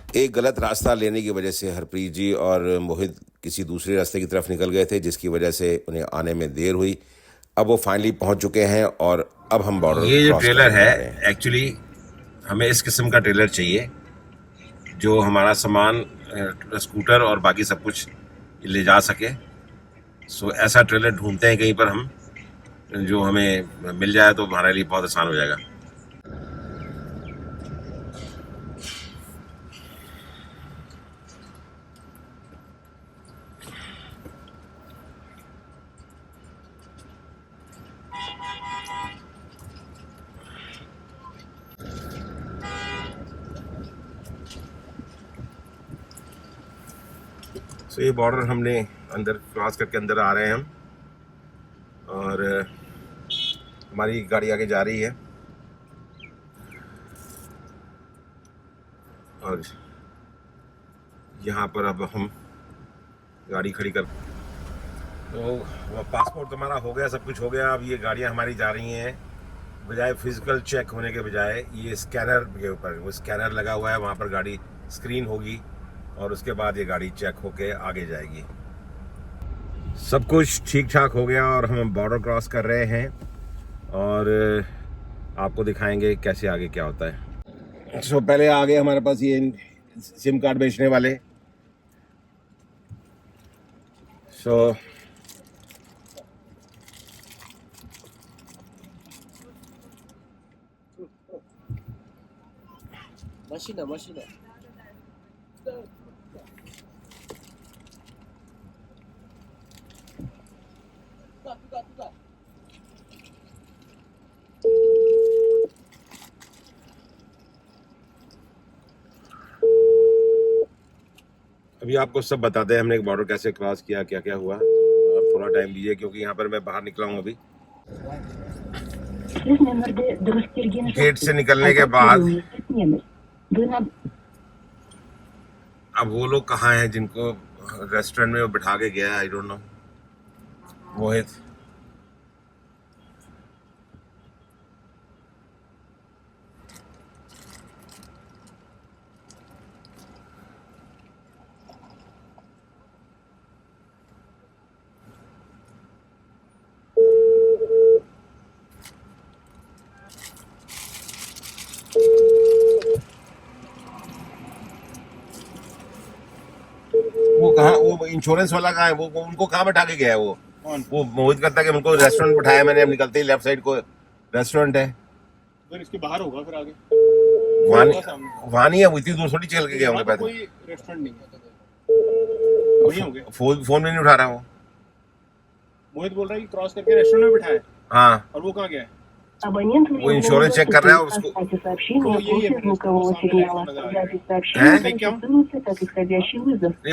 एक गलत रास्ता लेने की वजह से हरप्रीत जी और मोहित किसी दूसरे रास्ते की तरफ निकल गए थे, जिसकी वजह से उन्हें आने में देर हुई। अब वो फाइनली पहुंच चुके हैं और अब हम बॉर्डर ये जो क्रॉस ट्रेलर करने है, जा रहे हैं। एक्चुअली हमें इस किस्म का ट्रेलर चाहिए जो हमारा सामान, स्कूटर और बाकी सब कुछ ले जा सके। सो ऐसा ट्रेलर ढूंढते हैं कहीं पर हम, जो हमें मिल जाए तो हमारे लिए बहुत आसान हो जाएगा। सो ये बॉर्डर हमने अंदर क्रॉस करके अंदर आ रहे हैं हम, और हमारी गाड़ी आगे जा रही है और यहाँ पर अब हम गाड़ी खड़ी कर, तो पासपोर्ट हमारा हो गया, सब कुछ हो गया। अब ये गाड़ियाँ हमारी जा रही हैं, बजाय फिजिकल चेक होने के बजाय ये स्कैनर के ऊपर, वो स्कैनर लगा हुआ है, वहाँ पर गाड़ी स्क्रीन होगी और उसके बाद ये गाड़ी चेक होके आगे जाएगी। सब कुछ ठीक ठाक हो गया और हम बॉर्डर क्रॉस कर रहे हैं और आपको दिखाएंगे कैसे आगे क्या होता है। सो पहले आगे हमारे पास ये सिम कार्ड बेचने वाले, सो Машина. Туда. अभी आपको सब बताते हैं हमने बॉर्डर कैसे क्रॉस किया, क्या क्या हुआ। आप थोड़ा टाइम लीजिए क्योंकि यहाँ पर मैं बाहर निकला हूँ अभी। गेट से निकलने के बाद अब वो लोग कहाँ हैं जिनको रेस्टोरेंट में वो बिठा के गया, आई डोंट नो। मोहित, वो कहाँ, वो इंश्योरेंस वाला कहाँ है? वो उनको कहाँ बैठा के गया है? वो मोहित करता है कि उनको रेस्टोरेंट बिठाया मैंने, अब निकलते ही लेफ्ट साइड को रेस्टोरेंट है। फिर इसके बाहर होगा, फिर आगे वहाँ नहीं है, वो इतनी दूर थोड़ी चल के गए होंगे पैदल। कोई रेस्टोरेंट नहीं है, वही होंगे। फोन में नहीं उठा रहा वो। मोहित बोल रहा है कि क्रॉस करके रेस्टोरेंट में बिठाया, हाँ, और वो कहाँ गया है? वो इंश्योरेंस चेक कर रहा है उसको। नहीं,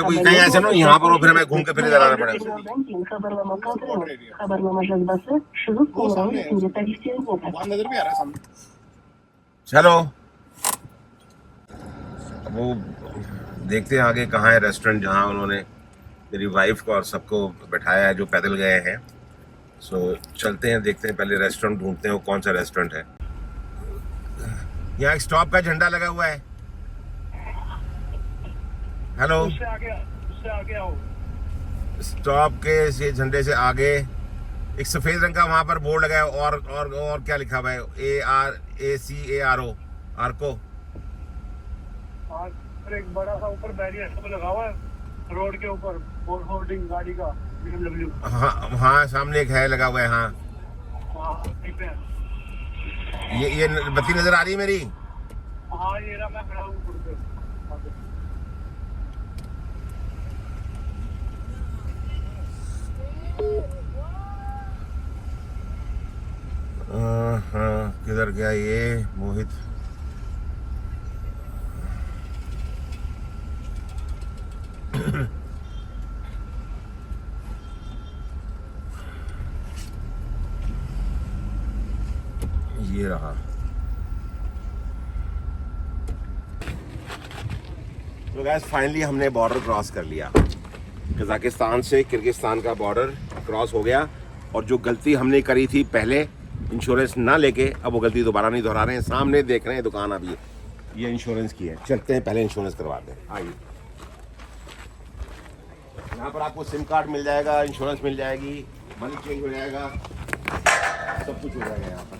वो कहीं ऐसे ना यहाँ पर, फिर हमें घूम के फिर इधर आना पड़ेगा। वहाँ नजर भी आ रहा है सामने। चलो वो देखते हैं आगे कहाँ है रेस्टोरेंट जहाँ उन्होंने मेरी वाइफ को और सबको बैठाया है जो पैदल गए हैं। सो चलते हैं, देखते हैं, पहले रेस्टोरेंट ढूंढते हैं वो कौन सा रेस्टोरेंट है। यहाँ एक स्टॉप का झंडा लगा हुआ है। हेलो, उससे आगे आओ। स्टॉप के से झंडे से आगे एक सफेद रंग का वहां पर बोर्ड लगा है, और क्या लिखा हुआ है? ARACARO, आर्को। और एक बड़ा सा ऊपर बैरियर सब लगा हुआ है रोड के ऊपर, होर्डिंग गाड़ी का, BMW। हाँ, सामने एक है लगा हुआ है। हाँ, वहीं पे है। ये बत्ती नजर आ रही है मेरी? हाँ, ये रहा, मैं खड़ा हूँ रोड पे। हाँ, किधर गया ये मोहित? ये रहा। तो गाइस फाइनली हमने बॉर्डर क्रॉस कर लिया। कजाकिस्तान से किर्गिस्तान का बॉर्डर क्रॉस हो गया, और जो गलती हमने करी थी पहले इंश्योरेंस ना लेके, अब वो गलती दोबारा नहीं दोहरा रहे हैं। सामने देख रहे हैं दुकान, अब ये ये इंश्योरेंस की है। चलते हैं पहले इंश्योरेंस करवाते हैं, आइए। यहाँ पर आपको सिम कार्ड मिल जाएगा, इंश्योरेंस मिल जाएगी, मनी चेंज हो जाएगा, सब कुछ हो जाएगा यहाँ पर।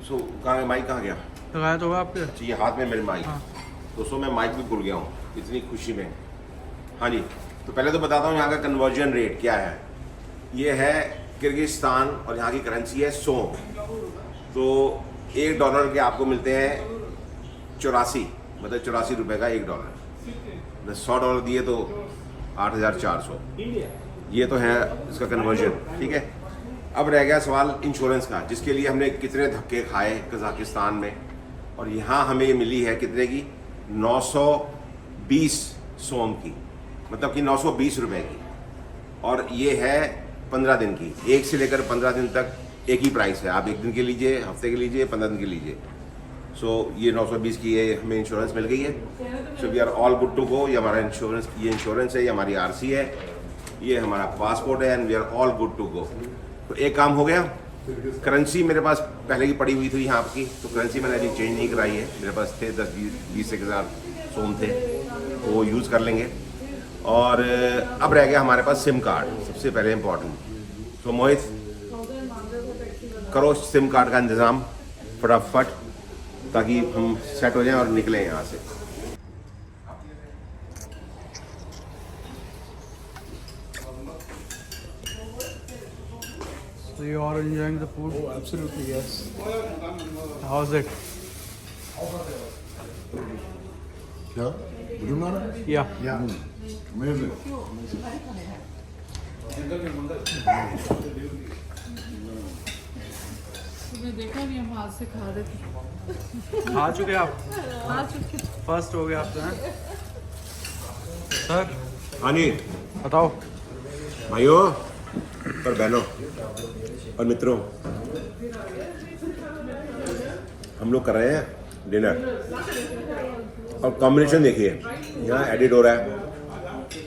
सो कहाँ माइक कहाँ गया? लगाया तो होगा आपके। अच्छा, ये हाथ में मेरे माइक। हाँ। दोस्तों मैं माइक भी भूल गया हूँ इतनी खुशी में। हाँ जी, तो पहले तो बताता हूँ यहाँ का कन्वर्जन रेट क्या है। ये है किर्गिस्तान और यहाँ की करेंसी है सोम। तो $1 के आपको मिलते हैं 84, मतलब 84 रुपये का $1। $100 दिए तो 8,400। ये तो है इसका कन्वर्जन, ठीक है। अब रह गया सवाल इंश्योरेंस का, जिसके लिए हमने कितने धक्के खाए कजाकिस्तान में, और यहाँ हमें ये मिली है कितने की? 920 सोम की, मतलब कि 920 रुपये की। और ये है 15 दिन की, 1 से लेकर 15 दिन तक एक ही प्राइस है। आप 1 दिन के लीजिए, हफ्ते के लीजिए, 15 दिन के लीजिए। सो ये 920 की ये हमें इंश्योरेंस मिल गई है। So we are all good to go. ये हमारा इंश्योरेंस, ये इंश्योरेंस है, ये हमारी आरसी है, ये हमारा पासपोर्ट है, and we are all good to go. तो एक काम हो गया। करेंसी मेरे पास पहले की पड़ी हुई थी यहाँ की, तो करेंसी मैंने अभी चेंज नहीं कराई है। मेरे पास थे 10-20 हज़ार सोम थे, तो वो यूज़ कर लेंगे। और अब रह गया हमारे पास सिम कार्ड, सबसे पहले इम्पोर्टेंट। तो मोहित करो सिम कार्ड का इंतज़ाम फटाफट, ताकि हम सेट हो जाएं और निकलें यहाँ से। So you are enjoying the food? Oh, absolutely, yes. How's it? Yeah? Gudumara? Yeah. Yeah. Amazing. तुमने देखा नहीं, हम हाथ से खा रहे थे। खा चुके आप? खा चुके। फर्स्ट हो गया आपसे, हैं? सर हाँ जी बताओ। भाइयों और बहनों और मित्रों, हम लोग कर रहे हैं डिनर, और कॉम्बिनेशन देखिए यहाँ एडिट हो रहा है।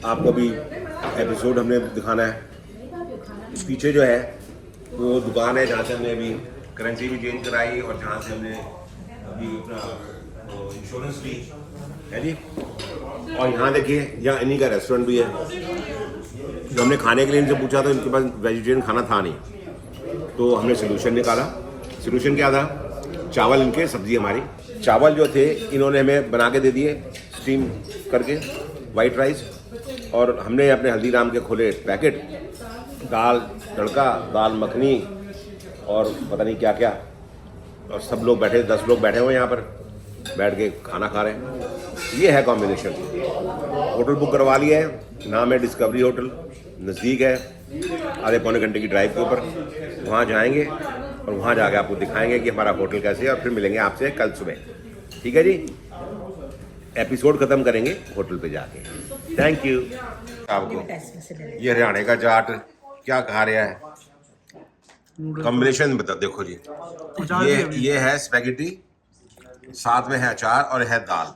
आपको भी एपिसोड हमने दिखाना है। इस पीछे जो है वो दुकान है जहाँ से हमने अभी करेंसी भी चेंज कराई, और जहाँ से हमने अभी अपना इंश्योरेंस ली है जी। और यहाँ देखिए, यहाँ इन्हीं का रेस्टोरेंट भी है। जो हमने खाने के लिए इनसे पूछा, तो इनके पास वेजिटेरियन खाना था नहीं, तो हमने सोल्यूशन निकाला। सोल्यूशन क्या था? चावल इनके, सब्जी हमारी। चावल जो थे इन्होंने हमें बना के दे दिए स्टीम करके, वाइट राइस। और हमने अपने हल्दीराम के खोले पैकेट, दाल तड़का, दाल मखनी और पता नहीं क्या क्या। और सब लोग बैठे, 10 लोग बैठे हुए यहाँ पर, बैठ के खाना खा रहे हैं। ये है कॉम्बिनेशन। होटल बुक करवा लिया है, नाम है डिस्कवरी होटल, नज़दीक है, आधे पौने घंटे की ड्राइव के ऊपर। वहाँ जाएंगे और वहाँ जाके आपको दिखाएंगे कि हमारा होटल कैसे है, और फिर मिलेंगे आपसे कल सुबह, ठीक है जी। एपिसोड ख़त्म करेंगे होटल पे जाके। थैंक यू आपको। ये हरियाणा का चाट क्या खा रहा है, कॉम्बिनेशन बता। देखो जी, ये है स्पैगेटी, साथ में है अचार और है दाल,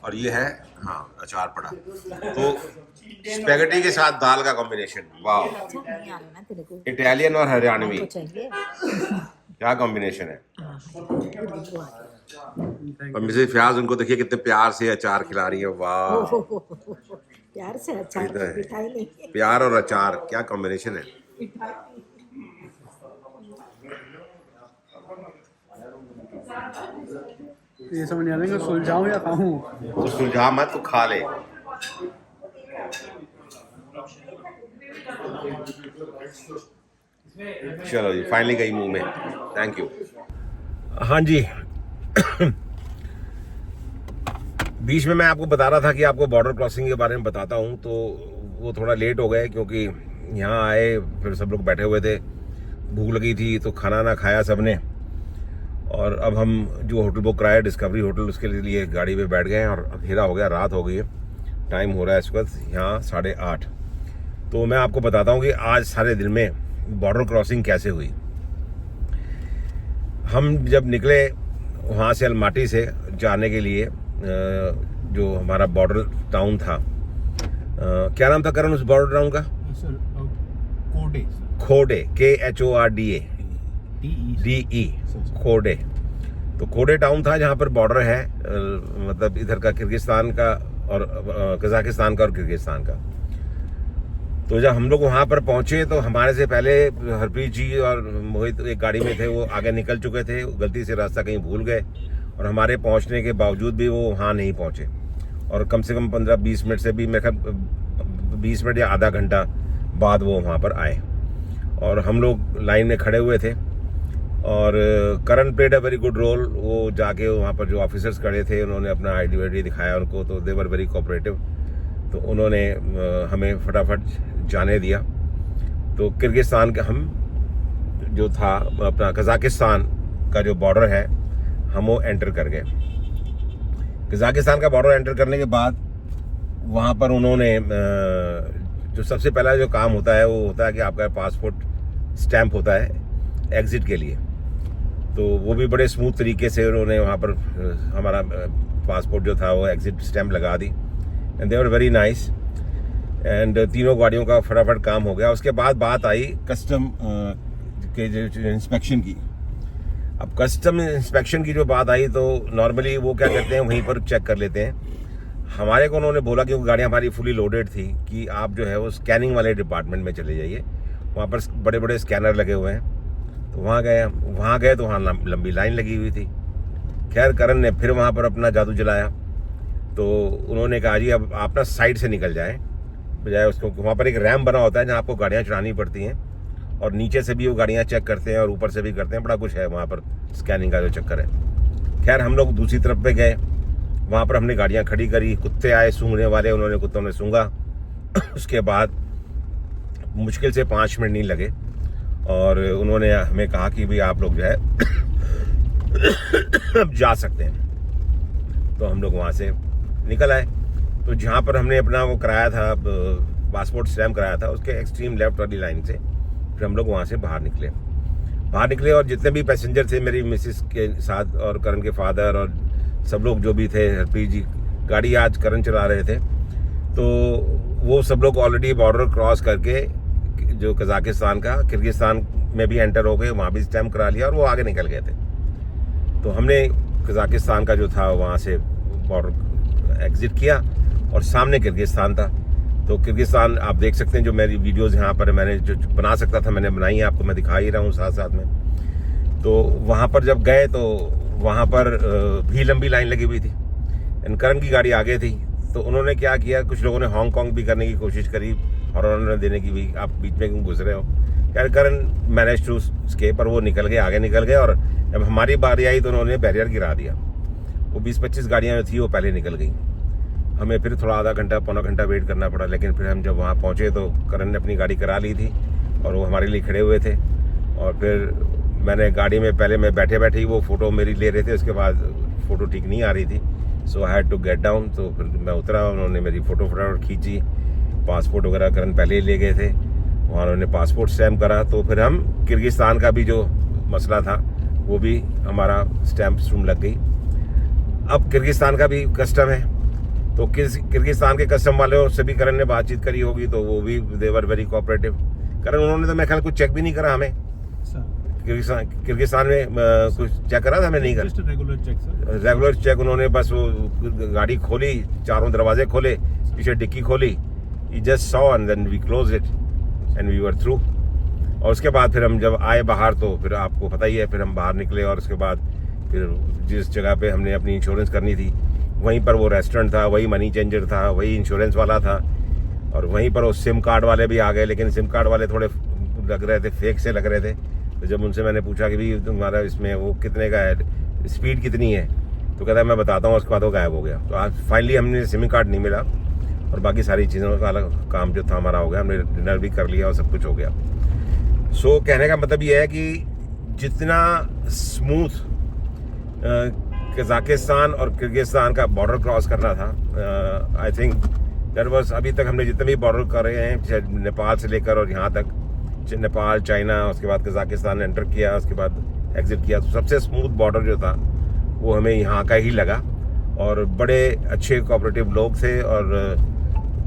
और ये है हाँ अचार पड़ा। तो स्पैगेटी के साथ दाल का कॉम्बिनेशन, वाह! इटालियन और हरियाणवी, क्या कॉम्बिनेशन है। और मिसेज फ्याज, उनको देखिए कितने प्यार से अचार खिला रही है, वाह! प्यार से अचार, मिठाई नहीं। प्यार और अचार, क्या कॉम्बिनेशन है। ये समझ नहीं आ रहा सुलझाऊं या खाऊं? तो सुलझा मत, तो खा ले। चलो जी, फाइनली गई मुंह में। Thank you. हाँ जी बीच में मैं आपको बता रहा था कि आपको बॉर्डर क्रॉसिंग के बारे में बताता हूँ, तो वो थोड़ा लेट हो गए, क्योंकि यहाँ आए फिर सब लोग बैठे हुए थे, भूख लगी थी, तो खाना ना खाया सबने। और अब हम जो होटल बुक कराया डिस्कवरी होटल, उसके लिए गाड़ी पे बैठ गए हैं, और अंधेरा हो गया, रात हो गई है। टाइम हो रहा है इस वक्त यहाँ 8:30। तो मैं आपको बताता हूँ कि आज सारे दिन में बॉर्डर क्रॉसिंग कैसे हुई। हम जब निकले वहाँ से अलमाटी से जाने के लिए, जो हमारा बॉर्डर टाउन था, क्या नाम था करण उस बॉर्डर टाउन का? Khode, KHORDE, DE, Khode. तो कोडे टाउन था जहाँ पर बॉर्डर है, मतलब इधर का किर्गिस्तान का और कजाकिस्तान का और किर्गिस्तान का। तो जब हम लोग वहाँ पर पहुँचे तो हमारे से पहले हरप्रीत जी और मोहित एक गाड़ी में थे, वो आगे निकल चुके थे, गलती से रास्ता कहीं भूल गए और हमारे पहुँचने के बावजूद भी वो वहाँ नहीं पहुँचे। और कम से कम 15-20 मिनट से भी, मेरे ख्याल 20 मिनट या आधा घंटा बाद वो वहाँ पर आए और हम लोग लाइन में खड़े हुए थे। और Karan played a very good role. वो जाके वहाँ पर जो ऑफिसर्स खड़े थे उन्होंने अपना आईडी दिखाया उनको, तो दे वर वेरी कोऑपरेटिव। तो उन्होंने हमें फटाफट जाने दिया। तो किर्गिस्तान का हम जो था अपना कजाकिस्तान का जो बॉर्डर है हम वो एंटर कर गए। कजाकिस्तान का बॉर्डर एंटर करने के बाद वहाँ पर उन्होंने जो सबसे पहला जो काम होता है वो होता है कि आपका पासपोर्ट स्टैंप होता है एग्जिट के लिए। तो वो भी बड़े स्मूथ तरीके से उन्होंने वहाँ पर हमारा पासपोर्ट जो था वो एग्जिट स्टैंप लगा दी and they were very nice. And तीनों गाड़ियों का फटाफट काम हो गया। उसके बाद बात आई कस्टम के जो इंस्पेक्शन की। अब कस्टम इंस्पेक्शन की जो बात आई तो नॉर्मली वो क्या करते हैं, वहीं पर चेक कर लेते हैं। हमारे को उन्होंने बोला कि वो गाड़ियाँ हमारी फुली लोडेड थी कि आप जो है वो स्कैनिंग वाले डिपार्टमेंट में चले जाइए, वहाँ पर बड़े बड़े स्कैनर लगे हुए हैं। तो वहाँ गए तो वहाँ लंबी लाइन लगी हुई थी। खैर करण ने फिर वहाँ पर अपना जादू चलाया। तो उन्होंने कहा जी अब आप ना साइड से निकल जाएं, बजाय उसको। वहाँ पर एक रैम बना होता है जहाँ आपको गाड़ियाँ चढ़ानी पड़ती हैं और नीचे से भी वो गाड़ियाँ चेक करते हैं और ऊपर से भी करते हैं, बड़ा कुछ है वहाँ पर स्कैनिंग का जो चक्कर है। खैर हम लोग दूसरी तरफ पे गए, वहाँ पर हमने गाड़ियाँ खड़ी करी। कुत्ते आए सूंघने वाले, उन्होंने कुत्तों ने सूंघा। उसके बाद मुश्किल से 5 मिनट नहीं लगे और उन्होंने हमें कहा कि भाई आप लोग जो है अब जा सकते हैं। तो हम लोग वहाँ से निकल आए। तो जहाँ पर हमने अपना वो कराया था, पासपोर्ट स्टैम्प कराया था, उसके एक्सट्रीम लेफ्ट वाली लाइन से फिर हम लोग वहाँ से बाहर निकले और जितने भी पैसेंजर थे मेरी मिसिस के साथ और करण के फादर और सब लोग जो भी थे, हरप्रीत जी गाड़ी आज करण चला रहे थे, तो वो सब लोग ऑलरेडी बॉर्डर क्रॉस करके जो कजाकिस्तान का किर्गिस्तान में भी एंटर हो गए, वहाँ भी स्टैम्प करा लिया और वो आगे निकल गए थे। तो हमने कजाकिस्तान का जो था वहाँ से बॉर्डर एग्जिट किया और सामने किर्गिस्तान था। तो किर्गिस्तान आप देख सकते हैं, जो मेरी वीडियोस यहाँ पर मैंने जो बना सकता था मैंने बनाई है, आपको मैं दिखा ही रहा हूँ साथ साथ में। तो वहाँ पर जब गए तो वहाँ पर भी लंबी लाइन लगी हुई थी। करण की गाड़ी आगे थी तो उन्होंने क्या किया, कुछ लोगों ने हांगकांग भी करने की कोशिश करी और उन्होंने देने की भी, आप बीच में क्यों घुस रहे हो। खैर करण मैनेज टू स्केप, पर वो निकल गए, आगे निकल गए। और जब हमारी बारी आई तो उन्होंने बैरियर गिरा दिया। वो 20-25 गाड़ियाँ जो थी वो पहले निकल गई। हमें फिर थोड़ा आधा घंटा पौना घंटा वेट करना पड़ा। लेकिन फिर हम जब वहाँ पहुँचे तो करण ने अपनी गाड़ी करा ली थी और वो हमारे लिए खड़े हुए थे। और फिर मैंने गाड़ी में पहले मैं बैठे ही वो फ़ोटो मेरी ले रहे थे, उसके बाद फ़ोटो ठीक नहीं आ रही थी, so I had to get down. तो फिर मैं उतरा, उन्होंने मेरी फ़ोटो फटाफट खींची। पासपोर्ट वगैरह करण पहले ही ले गए थे, वहाँ उन्होंने पासपोर्ट स्टैम्प करा। तो फिर हम किर्गिस्तान का भी जो मसला था वो भी हमारा स्टैम्प स्टूम लग गई। अब किर्गिस्तान का भी कस्टम है, तो किर्गिस्तान के कस्टम वालों से भी करण ने बातचीत करी होगी, तो वो भी दे वर वेरी कोऑपरेटिव। करण उन्होंने तो मैं ख्याल कुछ चेक भी नहीं करा हमें। किर्गिस्तान में कुछ चेक करा था हमें नहीं करा, रेगुलर चेक उन्होंने बस वो गाड़ी खोली, चारों दरवाजे खोले, पीछे डिक्की खोली, he just saw and then we closed it and we were through। और उसके बाद फिर हम जब आए बाहर तो फिर आपको पता ही है, फिर हम बाहर निकले और उसके बाद फिर जिस जगह पे हमने अपनी इंश्योरेंस करनी थी वहीं पर वो रेस्टोरेंट था, वही मनी चेंजर था, वही इंश्योरेंस वाला था और वहीं पर वो सिम कार्ड वाले भी आ गए। लेकिन सिम कार्ड वाले थोड़े लग रहे थे, फेक से लग रहे थे। तो जब उनसे मैंने पूछा कि भाई तुम्हारा इसमें वो कितने का है, स्पीड कितनी है, तो कहता है मैं बताता हूँ। उसके बाद वो गायब हो गया। तो आज फाइनली हमने सिम कार्ड नहीं मिला और बाकी सारी चीज़ों का अलग काम जो था हमारा हो गया। हमने डिनर भी कर लिया और सब कुछ हो गया। सो कहने का मतलब ये है कि जितना स्मूथ कजाकिस्तान और किर्गिस्तान का बॉर्डर क्रॉस करना था, आई थिंक दैट वाज, अभी तक हमने जितने भी बॉर्डर करे हैं नेपाल से लेकर और यहाँ तक, नेपाल, चाइना, उसके बाद कजाकिस्तान एंटर किया, उसके बाद एग्जिट किया, तो सबसे स्मूथ बॉर्डर जो था वो हमें यहाँ का ही लगा। और बड़े अच्छे कोऑपरेटिव लोग थे और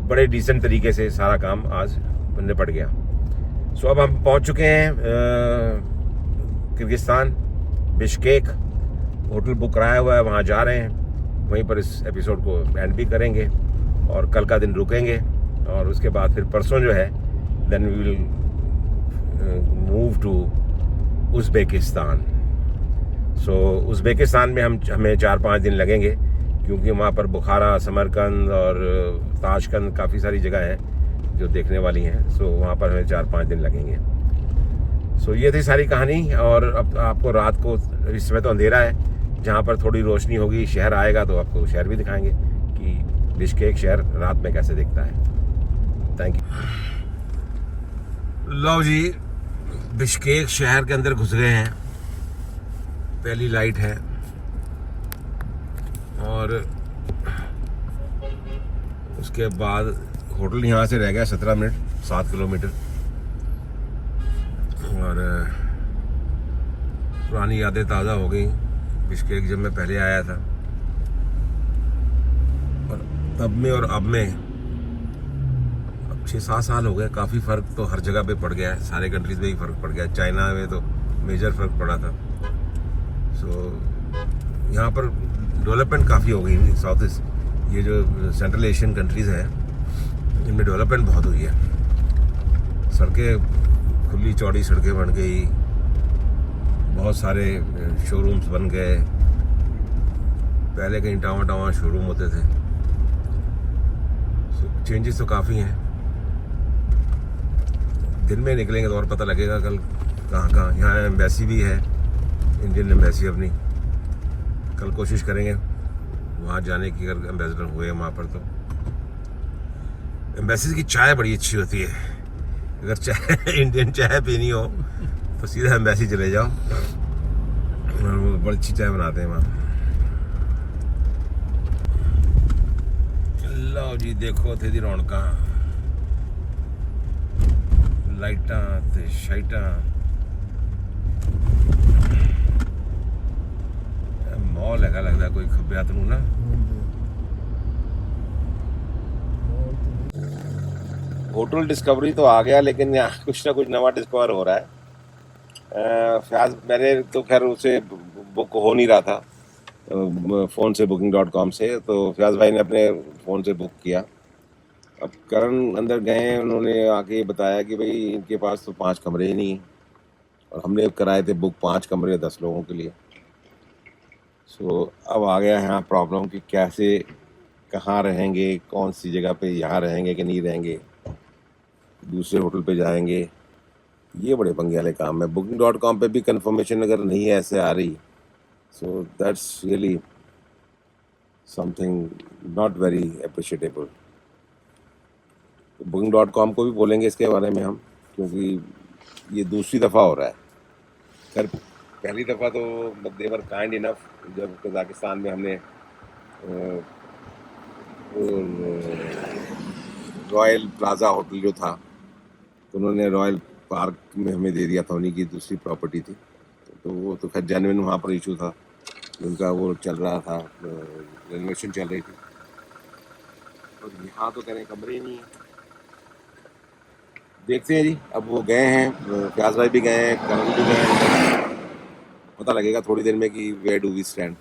बड़े डिसेंट तरीके से सारा काम आज निपट गया। सो अब हम पहुँच चुके हैं किर्गिस्तान, बिश्केक। होटल बुक कराया हुआ है, वहाँ जा रहे हैं। वहीं पर इस एपिसोड को एंड भी करेंगे और कल का दिन रुकेंगे और उसके बाद फिर परसों जो है then we will move to Uzbekistan. So Uzbekistan में हमें 4-5 दिन लगेंगे क्योंकि वहाँ पर बुखारा, समरकंद और ताशकंद काफ़ी सारी जगह हैं जो देखने वाली हैं। सो वहाँ पर हमें 4-5 दिन लगेंगे। सो ये थी सारी कहानी। और अब आपको रात को, इस समय तो अंधेरा है, जहाँ पर थोड़ी रोशनी होगी, शहर आएगा तो आपको शहर भी दिखाएंगे कि बिश्केक शहर रात में कैसे दिखता है। Thank you. लो जी, बिश्केक शहर के अंदर घुस गए हैं। पहली लाइट है और उसके बाद होटल यहाँ से रह गया 17 मिनट, 7 किलोमीटर। और पुरानी यादें ताज़ा हो गई बिश्केक जब मैं पहले आया था। और तब में और अब में 6-7 साल हो गए। काफ़ी फ़र्क तो हर जगह पे पड़ गया है, सारे कंट्रीज़ में ही फ़र्क पड़ गया है। चाइना में तो मेजर फ़र्क पड़ा था। सो यहाँ पर डेवलपमेंट काफ़ी हो गई। साउथ ईस्ट, ये जो सेंट्रल एशियन कंट्रीज़ हैं, इनमें डेवलपमेंट बहुत हुई है। सड़कें, खुली चौड़ी सड़कें बन गई, बहुत सारे शोरूम्स बन गए। पहले कहीं टावा शोरूम होते थे। चेंजेस तो काफ़ी हैं। दिन में निकलेंगे तो और पता लगेगा कल कहाँ। यहाँ एम्बेसी भी है, इंडियन एम्बेसी अपनी। कल कोशिश करेंगे वहाँ जाने की, अगर एम्बेसडर हुए वहाँ पर तो। एम्बेसी की चाय बड़ी अच्छी होती है। अगर चाय इंडियन चाय पीनी हो तो सीधा एम्बेसी चले जाओ, वो बड़ी अच्छी चाय बनाते हैं वहाँ। लो जी, देखो थे दी रौनकां, लाइटां ते शाइटां। मॉल हैगा लगदा कोई खब्बे हत्थ नूं ना। होटल डिस्कवरी तो आ गया, लेकिन यहाँ कुछ ना कुछ नवा डिस्कवर हो रहा है। फयाज, मैंने तो खैर उसे बुक हो नहीं रहा था फ़ोन से, booking.com से। तो फयाज भाई ने अपने फ़ोन से बुक किया। अब करण अंदर गए, उन्होंने आके बताया कि भाई इनके पास तो 5 कमरे ही नहीं हैं और हमने कराए थे बुक 5 कमरे 10 लोगों के लिए। सो अब आ गया यहाँ प्रॉब्लम कि कैसे, कहाँ रहेंगे, कौन सी जगह पे, यहाँ रहेंगे कि नहीं रहेंगे, दूसरे होटल पे जाएंगे। ये बड़े पंगे वाले काम है। booking.com पे भी कंफर्मेशन अगर नहीं है ऐसे आ रही, so that's really something not very appreciable. booking.com को भी बोलेंगे इसके बारे में हम, क्योंकि ये दूसरी दफ़ा हो रहा है। खैर पहली दफ़ा तो देवर काइंड इनफ, जब कजाकिस्तान में हमने रॉयल प्लाजा होटल जो था, तो उन्होंने रॉयल पार्क में हमें दे दिया था, उन्हीं की दूसरी प्रॉपर्टी थी। तो वो तो खैर जेन्युइन वहाँ पर इशू था, उनका वो चल रहा था, रेनोवेशन चल रही थी। और यहाँ तो कह रहे कमरे ही नहीं है। देखते हैं जी, अब वो गए हैं, फयाज भाई भी गए हैं, करण भी गए हैं। पता लगेगा थोड़ी देर में कि वेयर डू वी स्टैंड।